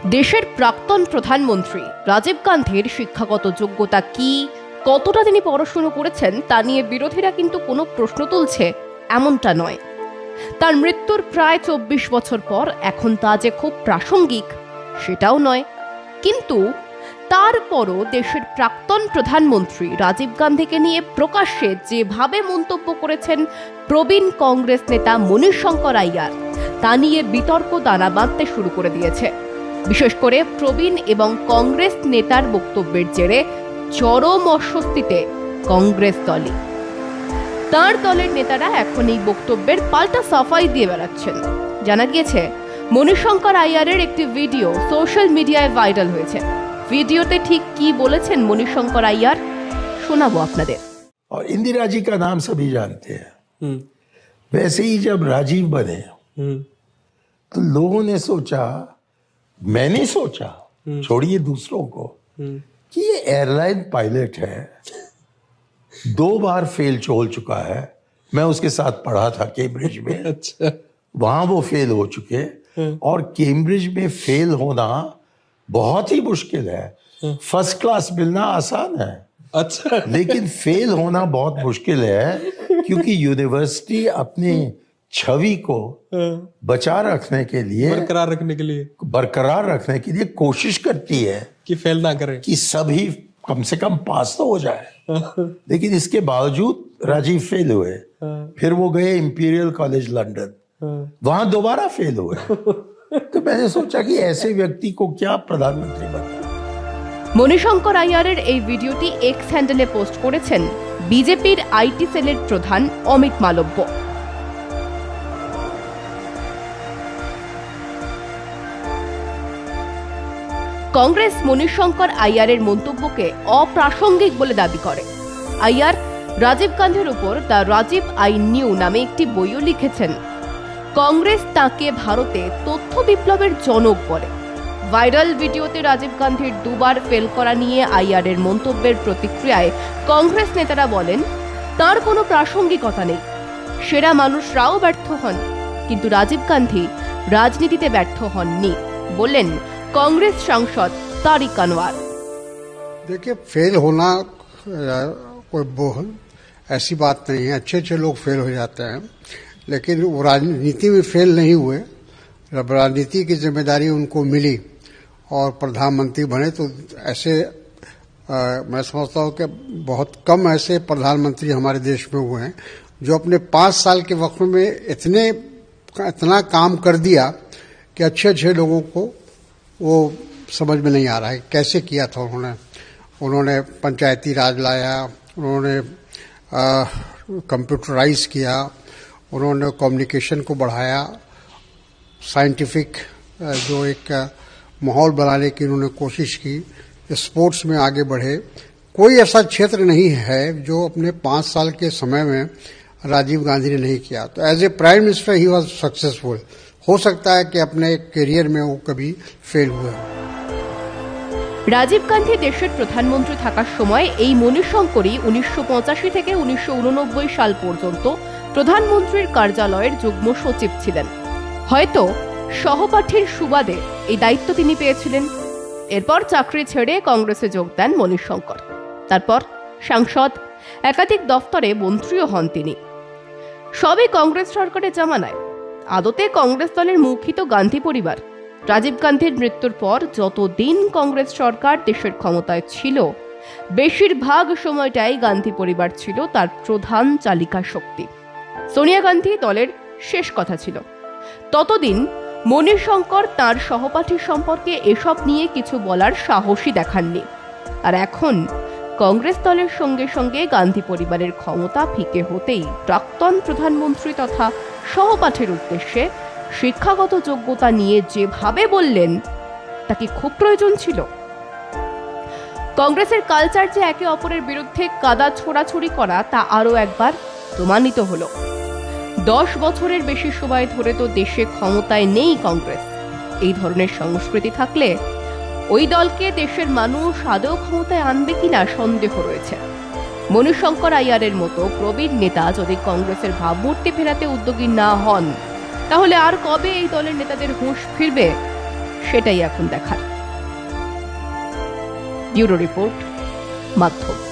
দেশের প্রাক্তন প্রধানমন্ত্রী রাজীব গান্ধীর শিক্ষাগত যোগ্যতা কি, কতটা তিনি পড়াশুনো করেছেন তা নিয়ে বিরোধীরা কিন্তু কোনো প্রশ্ন তুলছে এমনটা নয়। তার মৃত্যুর প্রায় 24 বছর পর এখন তা যে খুব প্রাসঙ্গিক সেটাও নয়। কিন্তু তারপরও দেশের প্রাক্তন প্রধানমন্ত্রী রাজীব গান্ধীকে নিয়ে প্রকাশ্যে যেভাবে মন্তব্য করেছেন প্রবীণ কংগ্রেস নেতা মনীষ শঙ্কর আইয়ার, তা নিয়ে বিতর্ক দানা বাঁধতে শুরু করে দিয়েছে। বিশেষ করে প্রবীণ এবং কংগ্রেস নেতার বক্তব্যের জেরে চরম অস্বস্তিতে কংগ্রেস দলই। তার দলের নেতারা এখন এই বক্তব্যের পাল্টা সাফাই দিয়ে বেড়াচ্ছেন। জানা গিয়েছে মনীষ শঙ্কর আইয়ারের একটি ভিডিও সোশ্যাল মিডিয়ায় ভাইরাল হয়েছে। ভিডিওতে ঠিক কি বলেছেন মনীষ শঙ্কর আইয়ার শোনাবো আপনাদের। और इंदिरा जी का नाम सभी जानते हैं। वैसे ही जब राजीव बने तो लोगों ने सोचा, मैंने सोचा, छोड़िए दूसरों को, कि ये एयरलाइन पायलट है, 2 बार फेल हो चुका है। मैं उसके साथ पढ़ा था कैम्ब्रिज में। अच्छा। वहां वो फेल हो चुके, और कैम्ब्रिज में फेल होना बहुत ही मुश्किल है। फर्स्ट क्लास मिलना आसान है, अच्छा, लेकिन फेल होना बहुत मुश्किल है, क्योंकि यूनिवर्सिटी अपनी छवि को बरकरार रखने के लिए कोशिश करती है कि फेल ना करें, कि सभी कम से कम पास तो हो जाए। लेकिन इसके बावजूद राजीव फेल हुए। फिर वो गए इंपीरियल कॉलेज लंदन, वहां दोबारा फेल हुए। तो मैंने सोचा कि ऐसे व्यक्ति को क्या प्रधानमंत्री बनना। মনীষ শঙ্কর আইয়ারের এই ভিডিওটি এক্স হ্যান্ডেলে পোস্ট করেছেন বিজেপির আইটি সেলের প্রধান অমিত মালব্য। কংগ্রেস মনীষ শঙ্কর আইয়ারের মন্তব্যকে অপ্রাসঙ্গিক বলে দাবি করে। আইয়ার রাজীব গান্ধীর উপর দ্য রাজীব আই নিউ নামে একটি বইও লিখেছেন। কংগ্রেস তাকে ভারতে তথ্য বিপ্লবের জনক বলে। ভাইরাল ভিডিওতে রাজীব গান্ধীর 2 বার ফেল করা নিয়ে আইয়ারের মন্তব্যের প্রতিক্রিয়ায় কংগ্রেস নেতারা বলেন, তার কোনো প্রাসঙ্গিকতা নেই, সেরা মানুষরাও ব্যর্থ হন, কিন্তু রাজীব গান্ধী রাজনীতিতে ব্যর্থ হননি, বললেন कांग्रेस सांसद तारिक अनवर। देखिए, फेल होना कोई ऐसी बात नहीं है। अच्छे अच्छे लोग फेल हो जाते हैं, लेकिन वो राजनीति में फेल नहीं हुए। जब राजनीति की जिम्मेदारी उनको मिली और प्रधानमंत्री बने, तो ऐसे मैं समझता हूँ कि बहुत कम ऐसे प्रधानमंत्री हमारे देश में हुए हैं जो अपने 5 साल के वक्त में इतना काम कर दिया कि अच्छे अच्छे लोगों को वो समझ में नहीं आ रहा है कैसे किया था उन्होंने पंचायती राज लाया, उन्होंने कंप्यूटराइज किया, उन्होंने कम्युनिकेशन को बढ़ाया, साइंटिफिक जो एक माहौल बनाने की उन्होंने कोशिश की, स्पोर्ट्स में आगे बढ़े। कोई ऐसा क्षेत्र नहीं है जो अपने 5 साल के समय में राजीव गांधी ने नहीं किया। तो as a prime minister he was successful. हो सकता है कि अपने कैरियर में वो कभी फेल हुए। রাজীব গান্ধী দেশের প্রধানমন্ত্রী থাকার সময় এই মনীষ শঙ্করই 1985 থেকে 1989 সাল পর্যন্ত প্রধানমন্ত্রীর কার্যালয়ের যুগ্ম সচিব ছিলেন। হয়তো সহপাঠীর সুবাদে এই দায়িত্ব তিনি পেয়েছিলেন। এরপর চাকরি ছেড়ে কংগ্রেসে যোগ দেন মনীষ শঙ্কর। তারপর সাংসদ, একাধিক দফতরে মন্ত্রীও হন তিনি। সবই কংগ্রেস সরকারের জামানায়। আদতে কংগ্রেস দলের মুখী তো গান্ধী পরিবার। রাজীব গান্ধীর মৃত্যুর পর যতদিন কংগ্রেস সরকার দেশের ক্ষমতায় ছিল, বেশিরভাগ সময়টাই গান্ধী পরিবার ছিল তার প্রধান চালিকা শক্তি। সোনিয়া গান্ধী দলের শেষ কথা ছিল। ততদিন মনীষ শঙ্কর তাঁর সহপাঠী সম্পর্কে এসব নিয়ে কিছু বলার সাহসই দেখাননি। আর এখন কংগ্রেস দলের সঙ্গে সঙ্গে গান্ধী পরিবারের ক্ষমতা ফিকে হতেই প্রাক্তন প্রধানমন্ত্রী তথা সহপাঠীর উদ্দেশ্যে শিক্ষাগত যোগ্যতা নিয়ে যেভাবে বললেন, তা কি খুব প্রয়োজন ছিল? কংগ্রেসের কালচার যে একে অপরের বিরুদ্ধে কাদা ছোড়াছুড়ি করা, তা আরও একবার প্রমাণিত হলো। 10 বছরের বেশি সময় ধরে তো দেশে ক্ষমতায় নেই কংগ্রেস। এই ধরনের সংস্কৃতি থাকলে ওই দলকে দেশের মানুষ আদৌ ক্ষমতায় আনবে কিনা সন্দেহ রয়েছে। মনীষ শঙ্কর আইয়ারের মতো প্রবীণ নেতা যদি কংগ্রেসের ভাবমূর্তি ফেরাতে উদ্যোগী না হন, তাহলে আর কবে এই দলের নেতাদের হুঁশ ফিরবে সেটাই এখন দেখার। ব্যুরো রিপোর্ট, মাধ্যম।